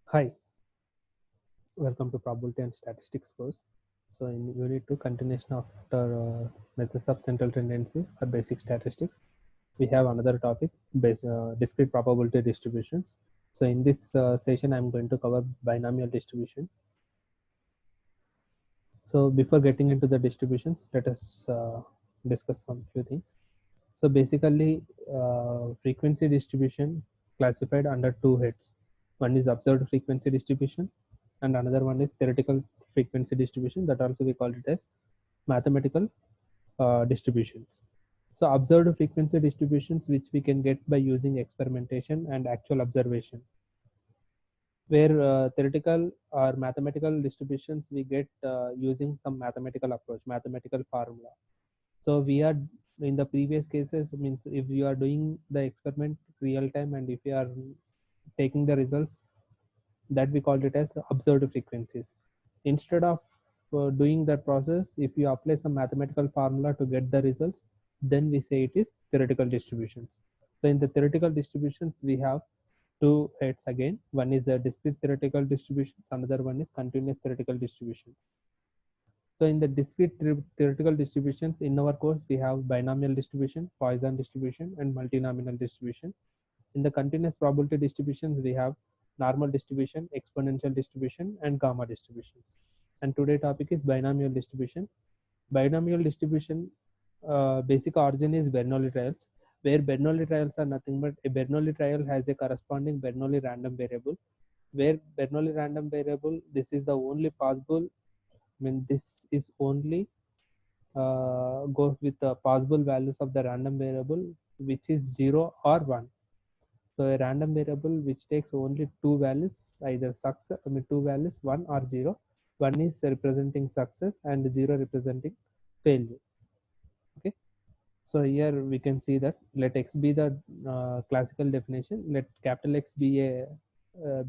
Hi, welcome to Probability and Statistics course. So in Unit 2, continuation after methods of central tendency or basic statistics, we have another topic, discrete probability distributions. So in this session, I'm going to cover binomial distribution. So before getting into the distributions, let us discuss some few things. So basically, frequency distribution classified under two heads. One is observed frequency distribution, and another one is theoretical frequency distribution. That also we call it as mathematical distributions. So observed frequency distributions, which we can get by using experimentation and actual observation, where theoretical or mathematical distributions we get using some mathematical approach, mathematical formula. So we are in the previous cases means if you are doing the experiment real time and if you are taking the results, that we called it as observed frequencies. Instead of doing that process, if you apply some mathematical formula to get the results, then we say it is theoretical distributions. So in the theoretical distributions we have two heads again. One is a discrete theoretical distributions, another one is continuous theoretical distributions. So in the discrete theoretical distributions in our course, we have binomial distribution, Poisson distribution, and multinomial distribution. In the continuous probability distributions, we have normal distribution, exponential distribution, and gamma distributions. And today topic is binomial distribution. Binomial distribution basic origin is Bernoulli trials, where Bernoulli trials are nothing but a Bernoulli trial has a corresponding Bernoulli random variable, where Bernoulli random variable, this is the only possible, this is only goes with the possible values of the random variable, which is 0 or 1. So a random variable which takes only two values, either success, two values, 1 or 0. 1 is representing success and 0 representing failure. Okay. So here we can see that let x be the classical definition. Let capital X be a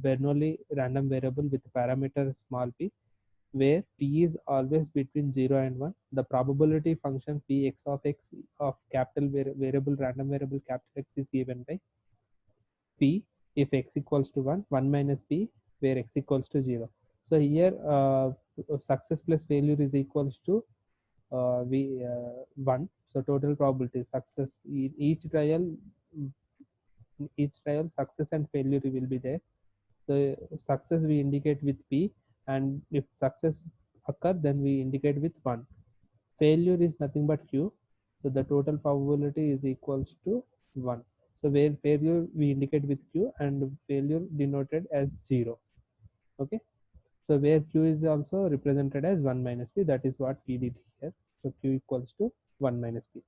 Bernoulli random variable with parameter small p, where p is always between 0 and 1. The probability function px of x of capital variable random variable capital X is given by p if x equals to 1, 1 minus p where x equals to 0. So here success plus failure is equals to 1. So total probability success in each trial success and failure will be there. The success we indicate with p, and if success occur then we indicate with 1. Failure is nothing but q, so the total probability is equals to 1. So where failure we indicate with q and failure denoted as 0. Okay. So where q is also represented as 1 minus p, that is what we did here. So q equals to 1 minus p.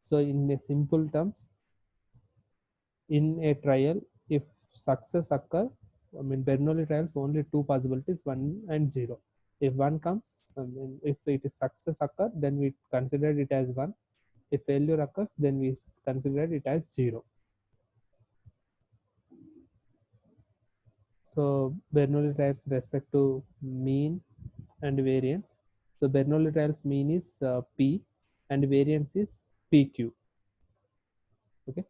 So in a simple terms, in a trial, if success occur, Bernoulli trials only two possibilities, 1 and 0. If 1 comes, if it is success occur, then we consider it as 1. If failure occurs, then we consider it as 0. So Bernoulli trials respect to mean and variance. So Bernoulli trials mean is p and variance is pq. Okay.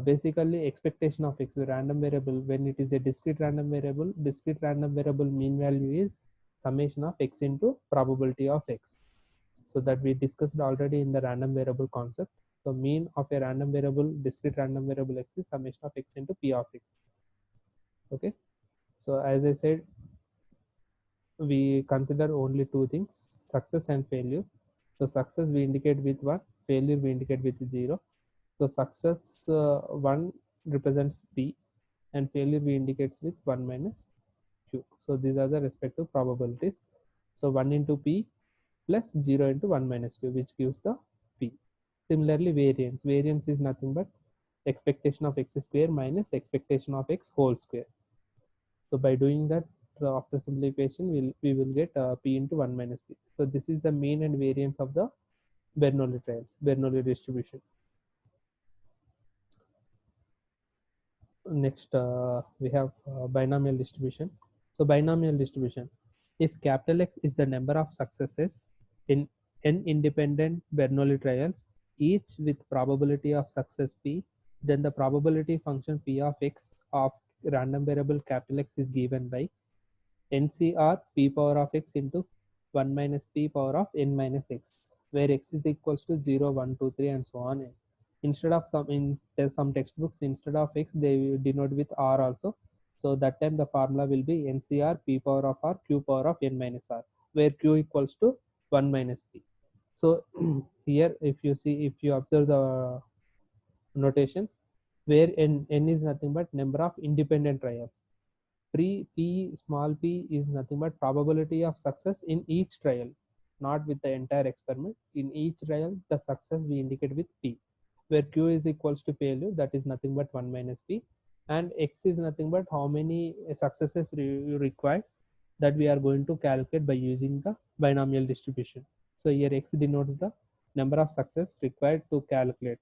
Basically expectation of x, the random variable, when it is a discrete random variable mean value is summation of x into probability of x. So that we discussed already in the random variable concept. So mean of a random variable, discrete random variable x is summation of x into p of x. Okay. So as I said, we consider only two things, success and failure. So success we indicate with 1, failure we indicate with 0. So success 1 represents p and failure we indicates with 1 minus q. So these are the respective probabilities. So 1 into p plus 0 into 1 minus q, which gives the p. Similarly variance. Variance is nothing but expectation of x square minus expectation of x whole square. So by doing that, after simplification, we will get p into 1 minus p. So this is the mean and variance of the Bernoulli trials, Bernoulli distribution. Next, we have binomial distribution. So binomial distribution, if capital X is the number of successes in n independent Bernoulli trials, each with probability of success p, then the probability function p of x of random variable capital X is given by NCR p power of x into 1 minus p power of n minus x, where x is equals to 0, 1, 2, 3, and so on. Instead of some textbooks, instead of x, they denote with r also. So that time the formula will be NCR p power of r q power of n minus r, where q equals to 1 minus p. So here, if you observe the notations, where n is nothing but number of independent trials. P small p is nothing but probability of success in each trial, not with the entire experiment. In each trial, the success we indicate with p, where q is equals to failure, that is nothing but 1 minus p, and x is nothing but how many successes required, that we are going to calculate by using the binomial distribution. So here x denotes the number of success required to calculate.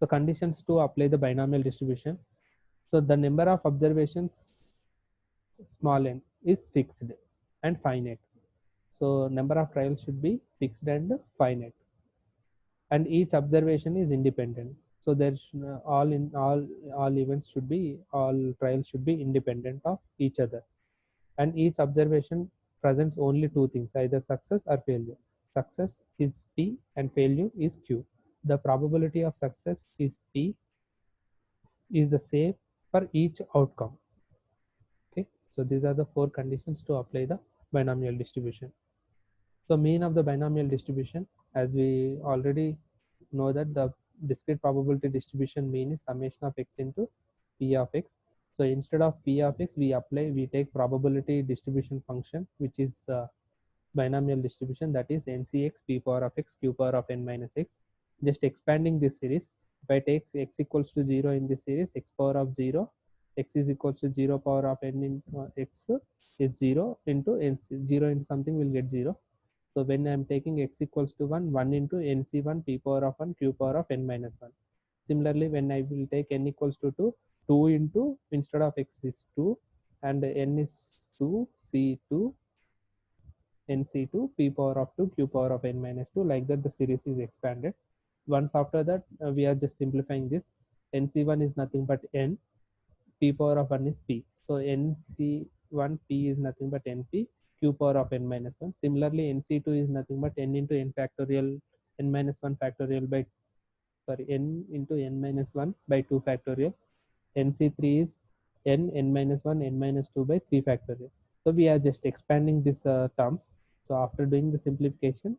So conditions to apply the binomial distribution. So the number of observations small n is fixed and finite. So number of trials should be fixed and finite, and each observation is independent. So there's all events should be, all trials should be independent of each other, and each observation presents only two things, either success or failure. Success is p and failure is q. The probability of success is p, is the same for each outcome. Okay, so these are the four conditions to apply the binomial distribution. So mean of the binomial distribution, as we already know that the discrete probability distribution mean is summation of x into p of x. So instead of p of x, we take probability distribution function, which is binomial distribution, that is ncx p power of x q power of n minus x. Just expanding this series, if I take x equals to 0 in this series, x power of 0, x is equals to 0 power of n into x is 0 into n, 0 into something will get 0. So when I am taking x equals to 1, 1 into nc1 p power of 1 q power of n minus 1. Similarly, when I will take n equals to 2, 2 into, instead of x is 2 and n is 2, c2 nc2 p power of 2 q power of n minus 2. Like that, the series is expanded. Once after that, we are just simplifying this. nc1 is nothing but n, p power of 1 is p. So nc1 p is nothing but np q power of n minus 1. Similarly, nc2 is nothing but n into n factorial n minus 1 factorial by, sorry, n into n minus 1 by 2 factorial. nc3 is n minus 1 n minus 2 by 3 factorial. So we are just expanding these terms. So after doing the simplification,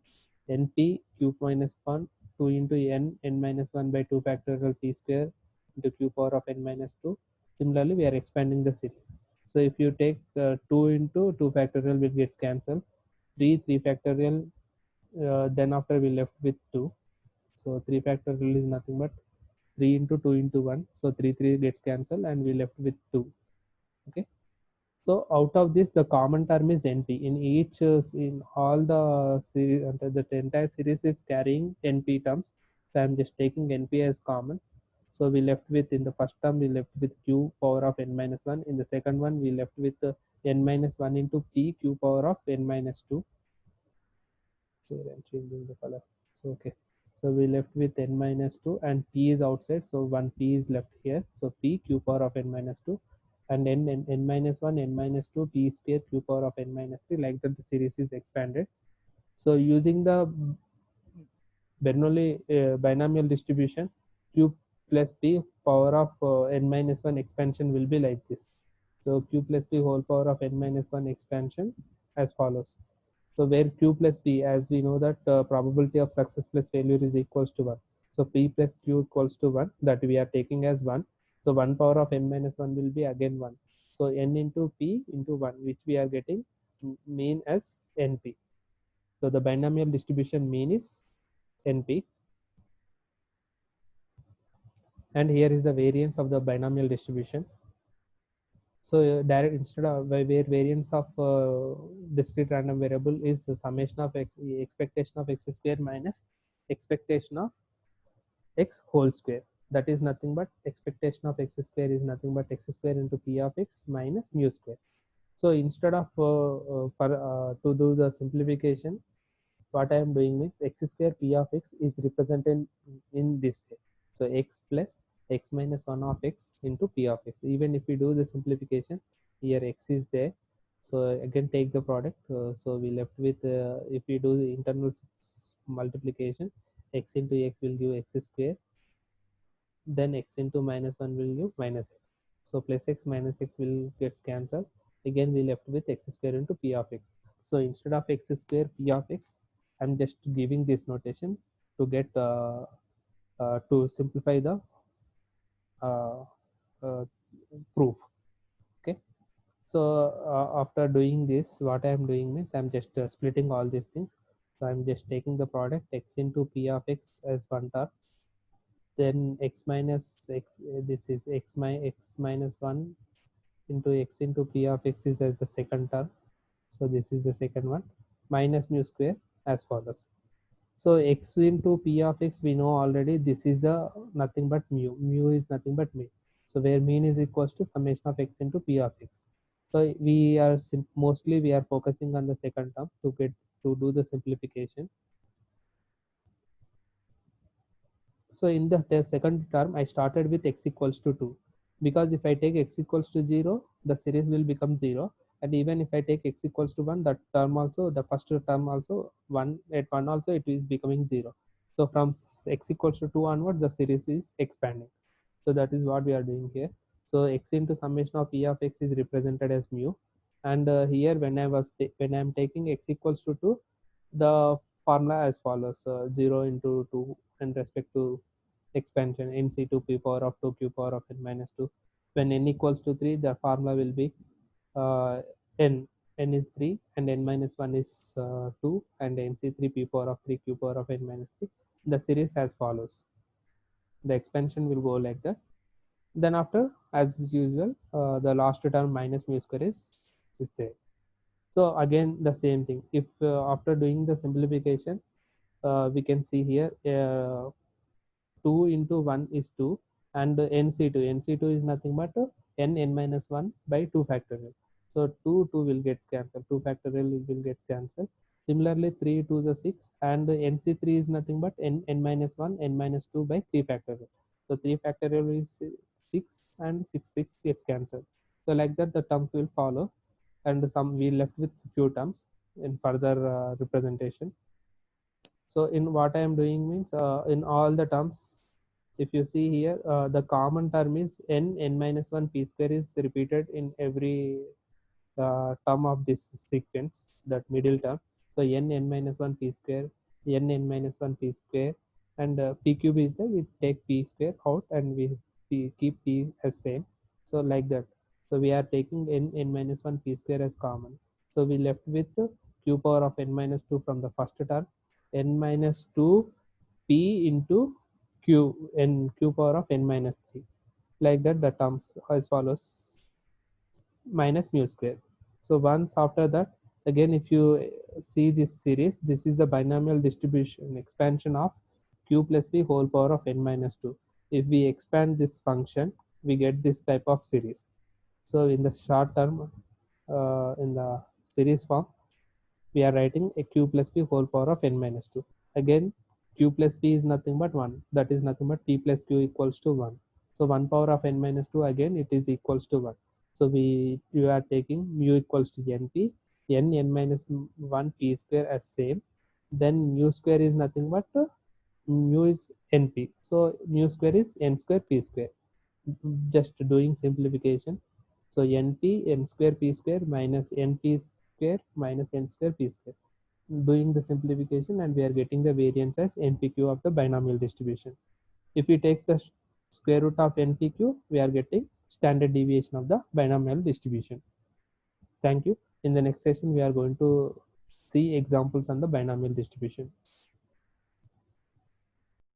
np q minus 1 2 into n minus 1 by 2 factorial p square into q power of n minus 2. Similarly, we are expanding the series. So if you take 2 into 2 factorial, will gets cancelled. 3 factorial, then after we left with 2. So 3 factorial is nothing but 3 into 2 into 1. So 3 gets cancelled and we left with 2. Okay. So out of this, the common term is NP. In each, in all the series, the entire series is carrying NP terms. So I'm just taking NP as common. So we left with, in the first term, we left with q power of n minus 1. In the second one, we left with n minus 1 into p q power of n minus 2. So I'm changing the color. So okay. So we left with n minus 2 and p is outside. So 1 p is left here. So p q power of n minus 2 and n minus 1 n minus 2 p square q power of n minus 3. Like that, the series is expanded. So using the Bernoulli binomial distribution, q plus p power of n minus 1 expansion will be like this. So q plus p whole power of n minus 1 expansion as follows. So where q plus p, as we know that probability of success plus failure is equals to 1. So p plus q equals to 1, that we are taking as 1. So 1 power of n minus 1 will be again 1. So n into p into 1, which we are getting mean as np. So the binomial distribution mean is np. And here is the variance of the binomial distribution. So direct, instead of where variance of discrete random variable is the summation of expectation of x square minus expectation of x whole square. That is nothing but expectation of x square is nothing but x square into p of x minus mu square. So instead of to do the simplification, what I am doing is x square p of x is represented in this way. So x plus x minus 1 of x into p of x. Even if we do the simplification, here x is there. So again take the product. So we left with, if we do the internal multiplication, x into x will give x square, then x into minus 1 will give minus x. So plus x minus x will get cancelled. Again we left with x square into p of x. So instead of x square p of x, I'm just giving this notation to get to simplify the uh, uh, proof. Okay. So after doing this, what I am doing means I'm just splitting all these things. So I'm just taking the product x into p of x as one term, then x minus x, this is x minus 1 into x into p of x is as the second term. So this is the second one, minus mu square as follows. So x into p of x, we know already this is the nothing but mu. Mu is nothing but mean. So where mean is equals to summation of x into p of x. So we are mostly we are focusing on the second term to get to do the simplification. So in the second term, I started with x equals to 2, because if I take x equals to 0, the series will become 0. And even if I take x equals to 1, that term also, the first term also, 1 at 1 also, it is becoming 0. So from x equals to 2 onward, the series is expanding. So that is what we are doing here. So x into summation of e of x is represented as mu. And here when when I am taking x equals to 2, the formula as follows: 0 into 2 in respect to expansion nc2p power of 2q power of n minus 2. When n equals to 3, the formula will be uh, n n is 3 and n minus 1 is 2, and nc3p power of 3q power of n minus 3. The series as follows. The expansion will go like that. Then after, as usual, the last term minus mu square is there. So again the same thing. If after doing the simplification, we can see here 2 into 1 is 2, and nc2 is nothing but n minus 1 by 2 factorial. So 2 will get cancelled, 2 factorial will get cancelled. Similarly 3 to the 6, and nc3 is nothing but n minus 1 n minus 2 by 3 factorial. So 3 factorial is 6, and 6 gets cancelled. So like that the terms will follow, and some we left with few terms in further representation. So in what I am doing means, in all the terms, if you see here, the common term is n minus 1 p square is repeated in every term of this sequence, that middle term. So n minus 1 p square, n minus 1 p square, and p cube is there, we take p square out and we keep p as same. So like that. So we are taking n minus 1 p square as common. So we left with q power of n minus 2 from the first term, n minus 2 p into q, n q power of n minus 3. Like that the terms as follows: minus mu square. So once after that, again if you see this series, this is the binomial distribution expansion of q plus p whole power of n minus 2. If we expand this function, we get this type of series. So in the short term, in the series form, we are writing a q plus p whole power of n minus 2. Again, q plus p is nothing but 1. That is nothing but p plus q equals to 1. So 1 power of n minus 2, again it is equals to 1. So we are taking mu equals to np, n minus 1 p square as same. Then mu square is nothing but mu is np. So mu square is n square p square. Just doing simplification. So np n square p square minus np square minus n square p square. Doing the simplification, and we are getting the variance as npq of the binomial distribution. If we take the square root of npq, we are getting standard deviation of the binomial distribution. Thank you. In the next session, we are going to see examples on the binomial distribution.